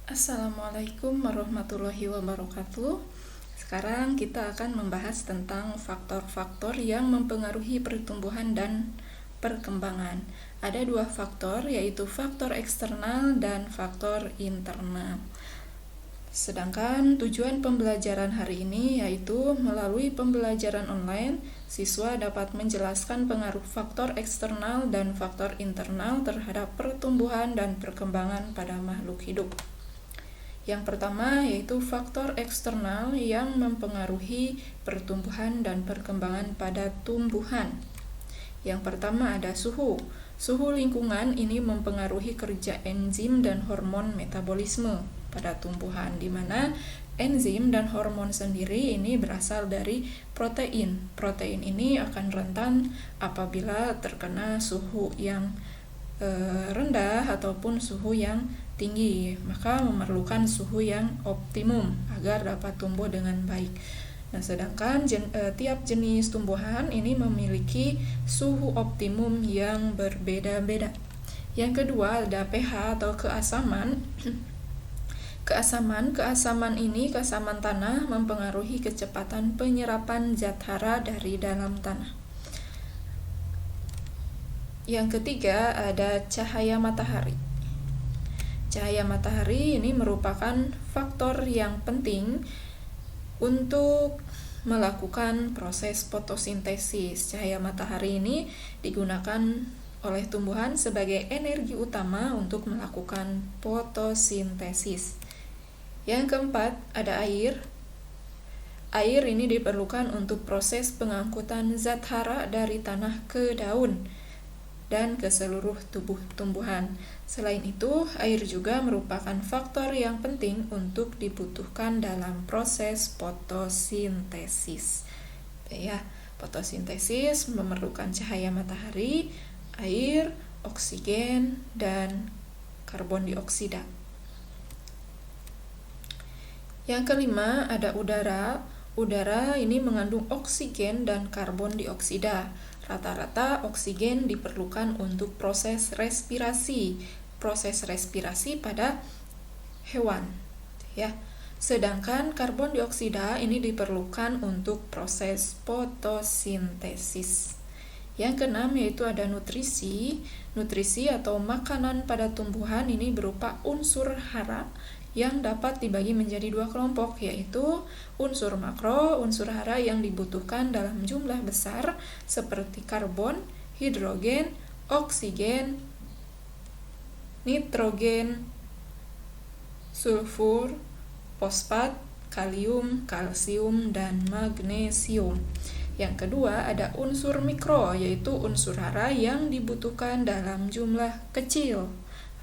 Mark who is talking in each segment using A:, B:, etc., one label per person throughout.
A: Assalamualaikum warahmatullahi wabarakatuh. Sekarang kita akan membahas tentang faktor-faktor yang mempengaruhi pertumbuhan dan perkembangan. Ada dua faktor, yaitu faktor eksternal dan faktor internal. Sedangkan tujuan pembelajaran hari ini yaitu melalui pembelajaran online, siswa dapat menjelaskan pengaruh faktor eksternal dan faktor internal terhadap pertumbuhan dan perkembangan pada makhluk hidup. Yang pertama yaitu faktor eksternal yang mempengaruhi pertumbuhan dan perkembangan pada tumbuhan. Yang pertama ada suhu. Suhu lingkungan ini mempengaruhi kerja enzim dan hormon metabolisme pada tumbuhan, di mana enzim dan hormon sendiri ini berasal dari protein. Protein ini akan rentan apabila terkena suhu yang rendah ataupun suhu yang tinggi, maka memerlukan suhu yang optimum agar dapat tumbuh dengan baik. Nah, sedangkan tiap jenis tumbuhan ini memiliki suhu optimum yang berbeda-beda. Yang kedua ada pH atau keasaman. Keasaman ini, keasaman tanah mempengaruhi kecepatan penyerapan zat hara dari dalam tanah. Yang ketiga ada cahaya matahari. Cahaya matahari ini merupakan faktor yang penting untuk melakukan proses fotosintesis. Cahaya matahari ini digunakan oleh tumbuhan sebagai energi utama untuk melakukan fotosintesis. Yang keempat ada air. Air ini diperlukan untuk proses pengangkutan zat hara dari tanah ke daun dan ke seluruh tubuh tumbuhan. Selain itu, air juga merupakan faktor yang penting untuk dibutuhkan dalam proses fotosintesis. Ya, fotosintesis memerlukan cahaya matahari, air, oksigen, dan karbon dioksida. Yang kelima ada udara. Udara ini mengandung oksigen dan karbon dioksida. Rata-rata oksigen diperlukan untuk proses respirasi pada hewan, ya. Sedangkan karbon dioksida ini diperlukan untuk proses fotosintesis. Yang keenam yaitu ada nutrisi. Nutrisi atau makanan pada tumbuhan ini berupa unsur hara yang dapat dibagi menjadi dua kelompok, yaitu unsur makro, unsur hara yang dibutuhkan dalam jumlah besar seperti karbon, hidrogen, oksigen, nitrogen, sulfur, fosfat, kalium, kalsium, dan magnesium. Yang kedua ada unsur mikro, yaitu unsur hara yang dibutuhkan dalam jumlah kecil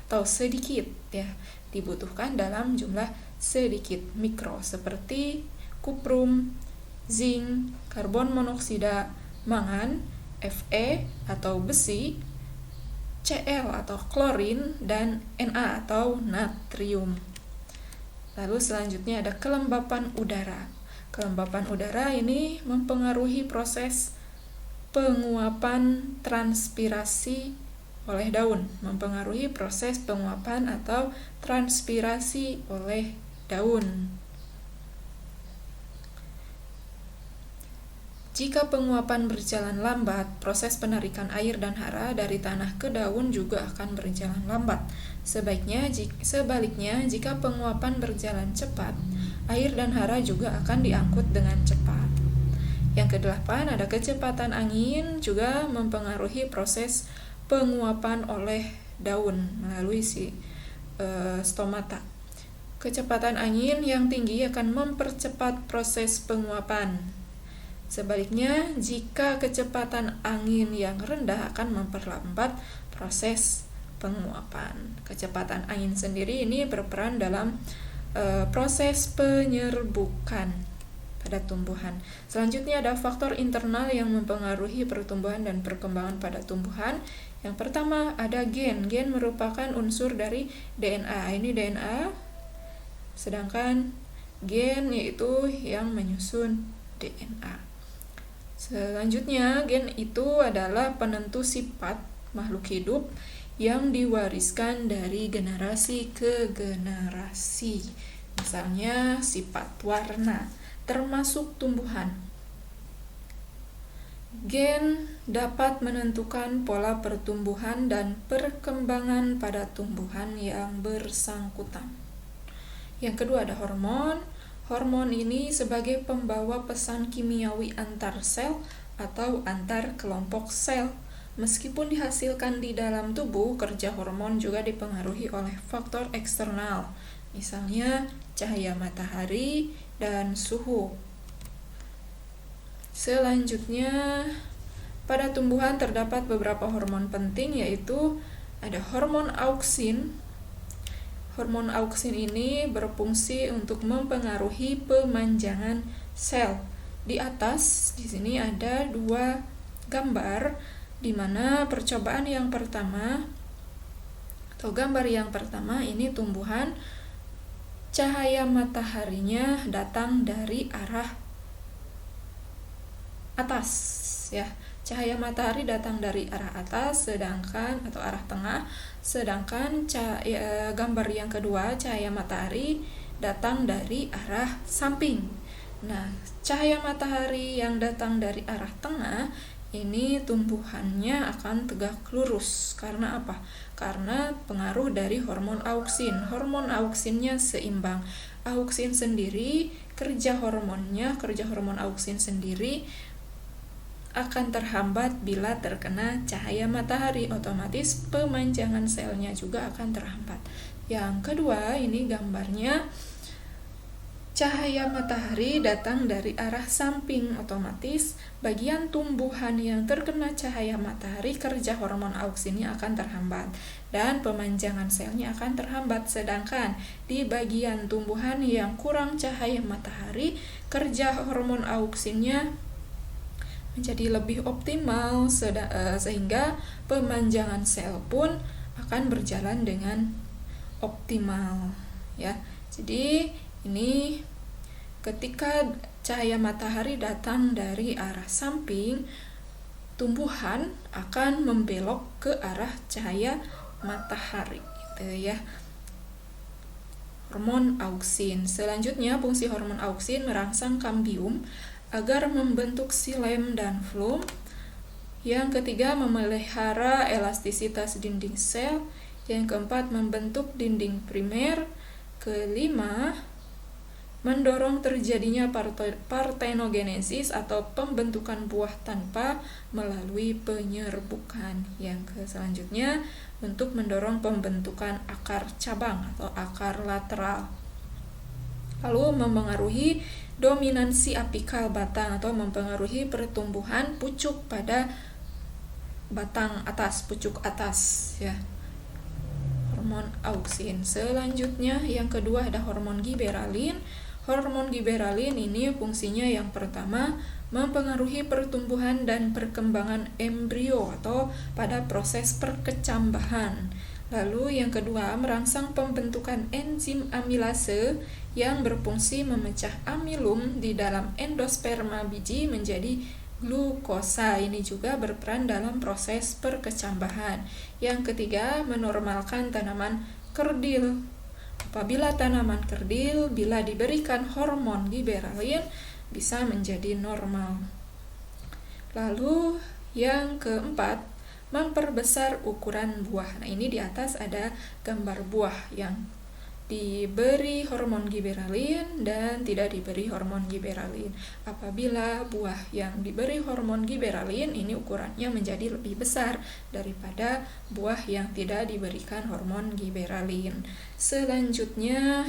A: atau sedikit, ya, dibutuhkan dalam jumlah sedikit, mikro, seperti kuprum, zinc, karbon monoksida, mangan, Fe atau besi, Cl atau klorin, dan Na atau natrium. Lalu selanjutnya ada kelembapan udara. Kelembapan udara ini mempengaruhi proses penguapan transpirasi oleh daun, mempengaruhi proses penguapan atau transpirasi oleh daun. Jika penguapan berjalan lambat, proses penarikan air dan hara dari tanah ke daun juga akan berjalan lambat. Sebaliknya, jika penguapan berjalan cepat, air dan hara juga akan diangkut dengan cepat. Yang kedelapan ada kecepatan angin juga mempengaruhi proses penguapan oleh daun melalui stomata. Kecepatan angin yang tinggi akan mempercepat proses penguapan. Sebaliknya, jika kecepatan angin yang rendah akan memperlambat proses penguapan. Kecepatan angin sendiri ini berperan dalam proses penyerbukan pada tumbuhan. Selanjutnya ada faktor internal yang mempengaruhi pertumbuhan dan perkembangan pada tumbuhan. Yang pertama ada gen. Gen merupakan unsur dari DNA. Ini DNA, sedangkan gen yaitu yang menyusun DNA. Selanjutnya gen itu adalah penentu sifat makhluk hidup yang diwariskan dari generasi ke generasi. Misalnya sifat warna, termasuk tumbuhan. Gen dapat menentukan pola pertumbuhan dan perkembangan pada tumbuhan yang bersangkutan. Yang kedua ada hormon. Hormon ini sebagai pembawa pesan kimiawi antar sel atau antar kelompok sel. Meskipun dihasilkan di dalam tubuh, kerja hormon juga dipengaruhi oleh faktor eksternal, misalnya cahaya matahari dan suhu. Selanjutnya, pada tumbuhan terdapat beberapa hormon penting, yaitu ada hormon auksin. Hormon auksin ini berfungsi untuk mempengaruhi pemanjangan sel. Di atas di sini ada dua gambar, di mana percobaan yang pertama atau gambar yang pertama ini tumbuhan, cahaya mataharinya datang dari arah atas, ya. Cahaya matahari datang dari arah atas atau arah tengah, sedangkan gambar yang kedua, cahaya matahari datang dari arah samping. Nah, cahaya matahari yang datang dari arah tengah ini tumbuhannya akan tegak lurus. Karena apa? Karena pengaruh dari hormon auksin. Hormon auksinnya seimbang. Auksin sendiri, kerja hormon auksin sendiri akan terhambat bila terkena cahaya matahari, otomatis pemanjangan selnya juga akan terhambat. Yang kedua, ini gambarnya cahaya matahari datang dari arah samping, otomatis bagian tumbuhan yang terkena cahaya matahari, kerja hormon auksinnya akan terhambat dan pemanjangan selnya akan terhambat. Sedangkan di bagian tumbuhan yang kurang cahaya matahari, kerja hormon auksinnya menjadi lebih optimal, sehingga pemanjangan sel pun akan berjalan dengan optimal, ya. Jadi ini ketika cahaya matahari datang dari arah samping, tumbuhan akan membelok ke arah cahaya matahari, gitu ya. Hormon auksin. Selanjutnya, fungsi hormon auksin merangsang kambium agar membentuk xilem dan flum. Yang ketiga, memelihara elastisitas dinding sel. Yang keempat, membentuk dinding primer. Kelima, mendorong terjadinya partenogenesis atau pembentukan buah tanpa melalui penyerbukan. Yang selanjutnya, untuk mendorong pembentukan akar cabang atau akar lateral. Lalu mempengaruhi dominansi apikal batang atau mempengaruhi pertumbuhan pucuk pada batang atas, pucuk atas, ya. Hormon auksin. Selanjutnya yang kedua ada hormon giberalin. Hormon giberalin ini fungsinya yang pertama mempengaruhi pertumbuhan dan perkembangan embrio atau pada proses perkecambahan. Lalu yang kedua, merangsang pembentukan enzim amilase yang berfungsi memecah amilum di dalam endosperma biji menjadi glukosa. Ini juga berperan dalam proses perkecambahan. Yang ketiga, menormalkan tanaman kerdil. Apabila tanaman kerdil, bila diberikan hormon giberalin, bisa menjadi normal. Lalu yang keempat, memperbesar ukuran buah. Nah, ini di atas ada gambar buah yang diberi hormon giberalin dan tidak diberi hormon giberalin. Apabila buah yang diberi hormon giberalin ini ukurannya menjadi lebih besar daripada buah yang tidak diberikan hormon giberalin. Selanjutnya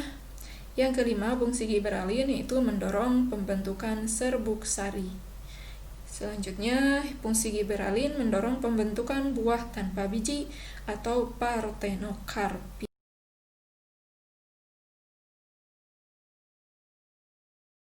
A: yang kelima, fungsi giberalin yaitu mendorong pembentukan serbuk sari. Selanjutnya, fungsi giberalin mendorong pembentukan buah tanpa biji atau partenokarpi.